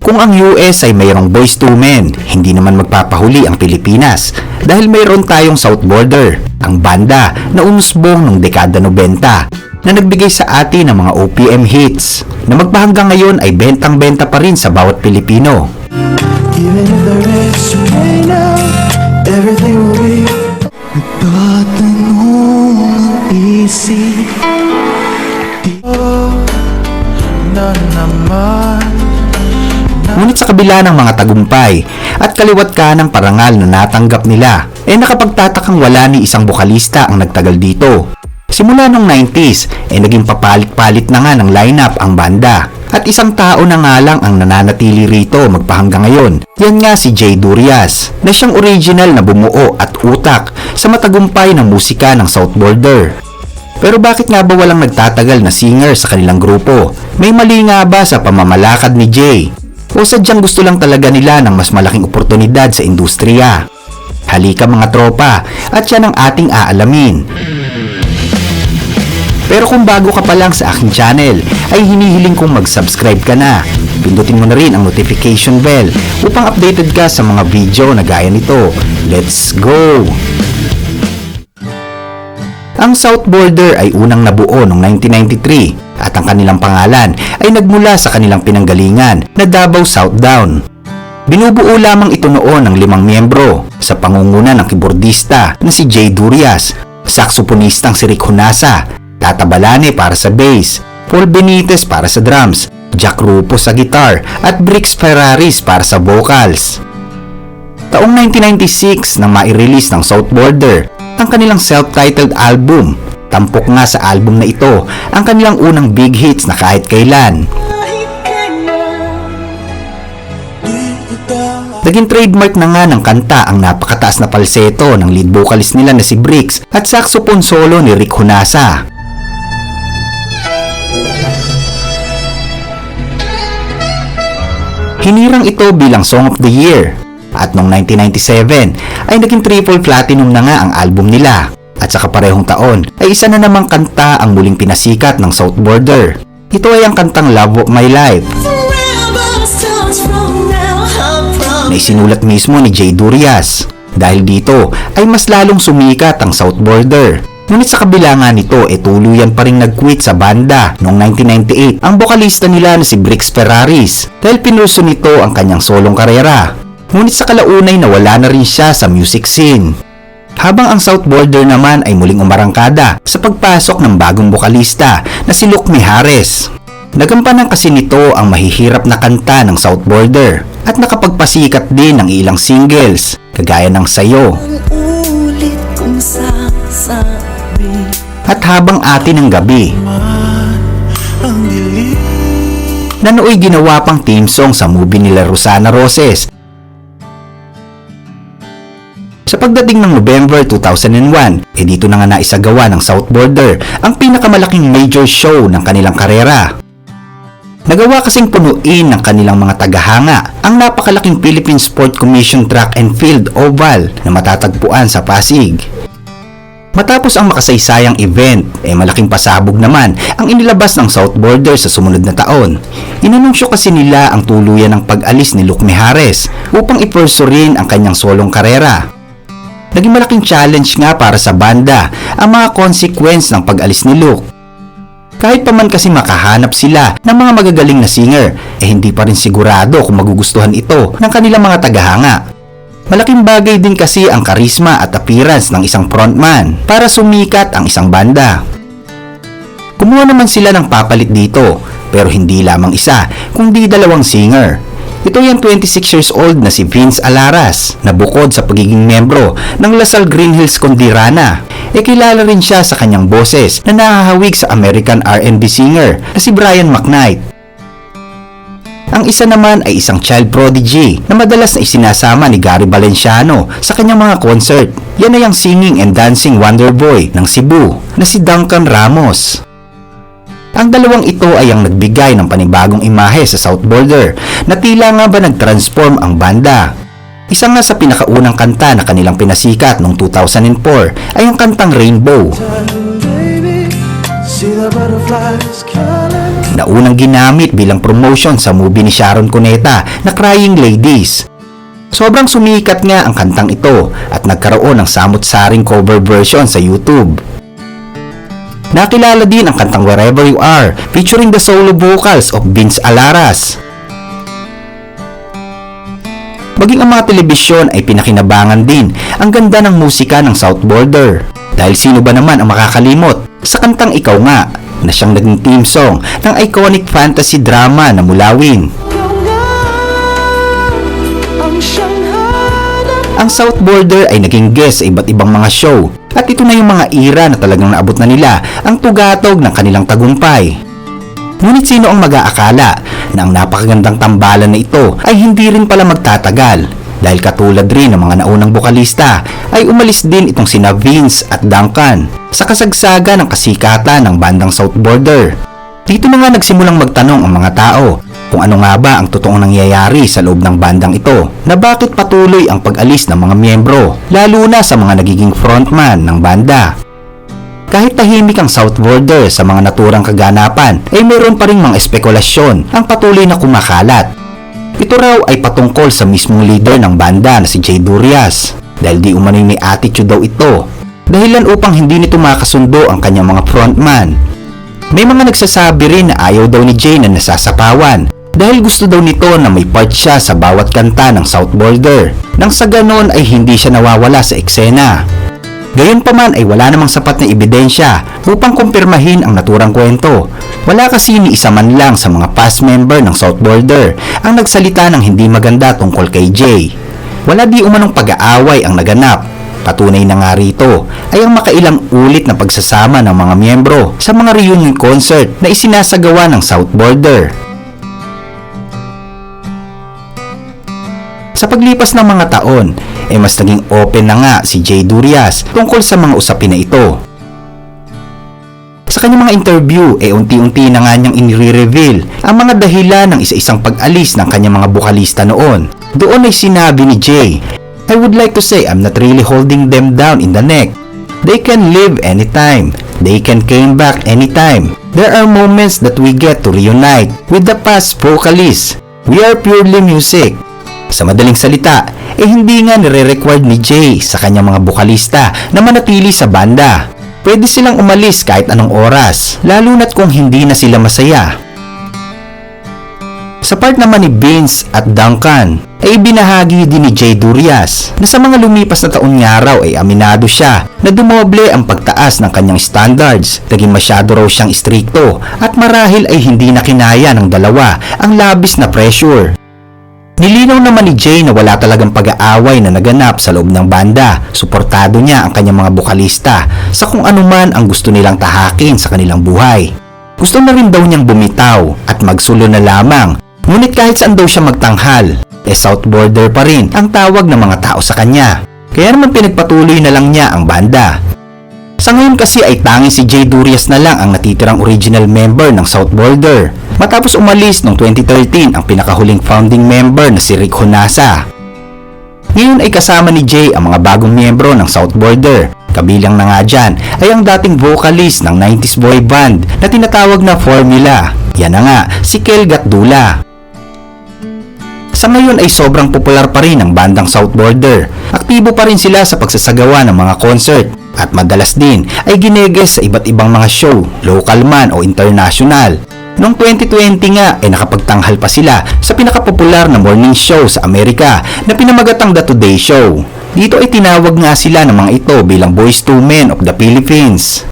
Kung ang US ay mayroong Boyz II Men, hindi naman magpapahuli ang Pilipinas dahil mayroon tayong South Border, ang banda na umusbong noong dekada 90 na nagbigay sa atin ng mga OPM hits na magpahanggang ngayon ay bentang-benta pa rin sa bawat Pilipino. Even if the rest may know, everything will be nagtatanong easy. Na naman. Ngunit sa kabila ng mga tagumpay at kaliwat ka ng parangal na natanggap nila, nakapagtatakang wala ni isang bokalista ang nagtagal dito. Simula nung 90s, naging papalit-palit na nga ng lineup ang banda. At isang tao na nga lang ang nananatili rito magpahanggang ngayon. Yan nga si Jay Durias, na siyang original na bumuo at utak sa matagumpay na musika ng South Border. Pero bakit nga ba walang nagtatagal na singer sa kanilang grupo? May mali nga ba sa pamamalakad ni Jay? O sadyang gusto lang talaga nila ng mas malaking oportunidad sa industriya? Halika mga tropa, at yan ang ating aalamin. Pero kung bago ka pa lang sa aking channel, ay hinihiling kong mag-subscribe ka na. Pindutin mo na rin ang notification bell upang updated ka sa mga video na gaya nito. Let's go! Ang South Border ay unang nabuo noong 1993 at ang kanilang pangalan ay nagmula sa kanilang pinanggalingan na Davao South Down. Binubuo lamang ito noon ng 5 miyembro sa pangunguna ng keyboardista na si Jay Durias, saksoponistang si Rick Hunasa, Tata Balane para sa bass, Paul Benitez para sa drums, Jack Rufo sa guitar at Brix Ferraris para sa vocals. Taong 1996 nang mai-release ng South Border ang kanilang self-titled album. Tampok nga sa album na ito ang kanilang unang big hits na kahit kailan. Naging trademark na nga ng kanta ang napakataas na falsetto ng lead vocalist nila na si Brix at saxophone solo ni Rick Hunasa. Hinirang ito bilang Song of the Year at noong 1997 ay naging triple platinum na nga ang album nila. At sa kaparehong taon ay isa na namang kanta ang muling pinasikat ng South Border. Ito ay ang kantang Love of My Life na isinulat mismo ni Jay Durias. Dahil dito ay mas lalong sumikat ang South Border. Ngunit sa kabila nga nito tuluyan pa rin nag-quit sa banda noong 1998 ang bokalista nila na si Brix Ferraris dahil pinurso nito ang kanyang solong karera. Ngunit sa kalaunay nawala na rin siya sa music scene. Habang ang South Border naman ay muling umarangkada sa pagpasok ng bagong bokalista na si Luke Mijares. Nagampanan kasi nito ang mahihirap na kanta ng South Border at nakapagpasikat din ng ilang singles kagaya ng Sayo at Habang Atin ang Gabi na nooy ginawa pang theme song sa movie nila Rosana Roses. Sa pagdating ng November 2001, dito na nga naisagawa ng South Border ang pinakamalaking major show ng kanilang karera. Nagawa kasing punuin ng kanilang mga tagahanga ang napakalaking Philippine Sport Commission Track and Field Oval na matatagpuan sa Pasig. Matapos ang makasaysayang event, malaking pasabog naman ang inilabas ng South Border sa sumunod na taon. Inanunsyo kasi nila ang tuluyan ng pag-alis ni Luke Mijares upang ipursu rin ang kanyang solong karera. Naging malaking challenge nga para sa banda ang mga consequence ng pag-alis ni Luke. Kahit pa man kasi makahanap sila ng mga magagaling na singer, hindi pa rin sigurado kung magugustuhan ito ng kanilang mga tagahanga. Malaking bagay din kasi ang karisma at appearance ng isang frontman para sumikat ang isang banda. Kumuha naman sila ng papalit dito, pero hindi lamang isa, kundi 2 singer. Ito yung 26 years old na si Vince Alaras na bukod sa pagiging membro ng Lasal Green Hills Kondirana, kilala rin siya sa kanyang boses na nakahawig sa American R&B singer na si Brian McKnight. Ang isa naman ay isang child prodigy na madalas na isinasama ni Gary Valenciano sa kanyang mga concert. Yan ay ang singing and dancing wonder boy ng Cebu na si Duncan Ramos. Ang dalawang ito ay ang nagbigay ng panibagong imahe sa South Border na tila nga ba nag-transform ang banda. Isa nga sa pinakaunang kanta na kanilang pinasikat noong 2004 ay ang kantang Rainbow na unang ginamit bilang promotion sa movie ni Sharon Cuneta na Crying Ladies. Sobrang sumikat nga ang kantang ito at nagkaroon ng samut-saring cover version sa YouTube. Nakilala din ang kantang Wherever You Are featuring the solo vocals of Vince Alaras. Maging ang mga telebisyon ay pinakinabangan din ang ganda ng musika ng South Border. Dahil sino ba naman ang makakalimot sa kantang Ikaw Nga na siyang naging theme song ng iconic fantasy drama na Mulawin. Ikaw nga ang siyang hanap. Ang South Border ay naging guest sa iba't ibang mga show at ito na yung mga era na talagang naabot na nila ang tugatog ng kanilang tagumpay. Ngunit sino ang mag-aakala na ang napakagandang tambalan na ito ay hindi rin pala magtatagal dahil katulad rin ng mga naunang bokalista ay umalis din itong sina Vince at Duncan sa kasagsagan ng kasikatan ng bandang South Border. Dito na nga nagsimulang magtanong ang mga tao kung ano nga ba ang totoong nangyayari sa loob ng bandang ito na bakit patuloy ang pag-alis ng mga miyembro lalo na sa mga nagiging frontman ng banda. Kahit tahimik ang South Border sa mga naturang kaganapan ay mayroon pa rin mga espekulasyon ang patuloy na kumakalat. Ito raw ay patungkol sa mismong leader ng banda na si Jay Durias dahil di umano'y may attitude daw ito dahilan upang hindi nito makasundo ang kanyang mga frontman. May mga nagsasabi rin na ayaw daw ni Jay na nasasapawan dahil gusto daw nito na may part siya sa bawat kanta ng South Border nang sa ganon ay hindi siya nawawala sa eksena. Gayunpaman ay wala namang sapat na ebidensya upang kumpirmahin ang naturang kwento. Wala kasi ni isa man lang sa mga past member ng South Border ang nagsalita ng hindi maganda tungkol kay Jay. Wala di umanong pag-aaway ang naganap. Patunay na nga rito ay ang makailang ulit na pagsasama ng mga miyembro sa mga reunion concert na isinasagawa ng South Border. Sa paglipas ng mga taon, ay mas naging open na nga si Jay Durias tungkol sa mga usapin na ito. Sa kanyang mga interview, unti-unti na nga niyang inire-reveal ang mga dahilan ng isa-isang pag-alis ng kanyang mga bokalista noon. Doon ay sinabi ni Jay, "I would like to say I'm not really holding them down in the neck. They can leave anytime. They can come back anytime. There are moments that we get to reunite with the past vocalists. We are purely music." Sa madaling salita, hindi nga nire-required ni Jay sa kanyang mga bokalista na manatili sa banda. Pwede silang umalis kahit anong oras, lalo na't kung hindi na sila masaya. Sa part naman ni Vince at Duncan, ay binahagi din ni Jay Durias na sa mga lumipas na taon nga raw ay aminado siya na dumoble ang pagtaas ng kanyang standards. Naging masyado raw siyang istrikto at marahil ay hindi na kinaya ng dalawa ang labis na pressure. Nilinaw naman ni Jay na wala talagang pag-aaway na naganap sa loob ng banda. Suportado niya ang kanyang mga bokalista sa kung anuman ang gusto nilang tahakin sa kanilang buhay. Gusto na rin daw niyang bumitaw at magsulo na lamang. Ngunit kahit saan daw siya magtanghal, South Border pa rin ang tawag ng mga tao sa kanya. Kaya naman pinagpatuloy na lang niya ang banda. Sa ngayon kasi ay tanging si Jay Durias na lang ang natitirang original member ng South Border. Matapos umalis noong 2013 ang pinakahuling founding member na si Rick Honasa. Ngayon ay kasama ni Jay ang mga bagong miyembro ng South Border. Kabilang na nga dyan ay ang dating vocalist ng 90s boy band na tinatawag na Formula. Yan na nga, si Kel Gatdula. Sa ngayon ay sobrang popular pa rin ang bandang South Border. Aktibo pa rin sila sa pagsasagawa ng mga concert at madalas din ay gineguest sa iba't ibang mga show, local man o international. Noong 2020 nga ay nakapagtanghal pa sila sa pinakapopular na morning show sa Amerika na pinamagatang The Today Show. Dito ay tinawag nga sila ng mga ito bilang Boyz II Men of the Philippines.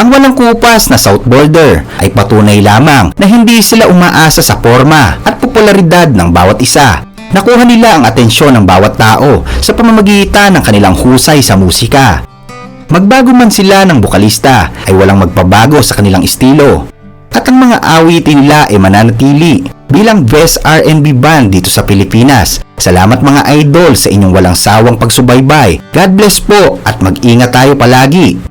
Ang walang kupas na South Border ay patunay lamang na hindi sila umaasa sa forma at popularidad ng bawat isa. Nakuha nila ang atensyon ng bawat tao sa pamamagitan ng kanilang husay sa musika. Magbago man sila ng bokalista ay walang magpabago sa kanilang estilo. At ang mga awitin nila ay mananatili bilang best R&B band dito sa Pilipinas. Salamat mga idol sa inyong walang sawang pagsubaybay. God bless po at mag-ingat tayo palagi.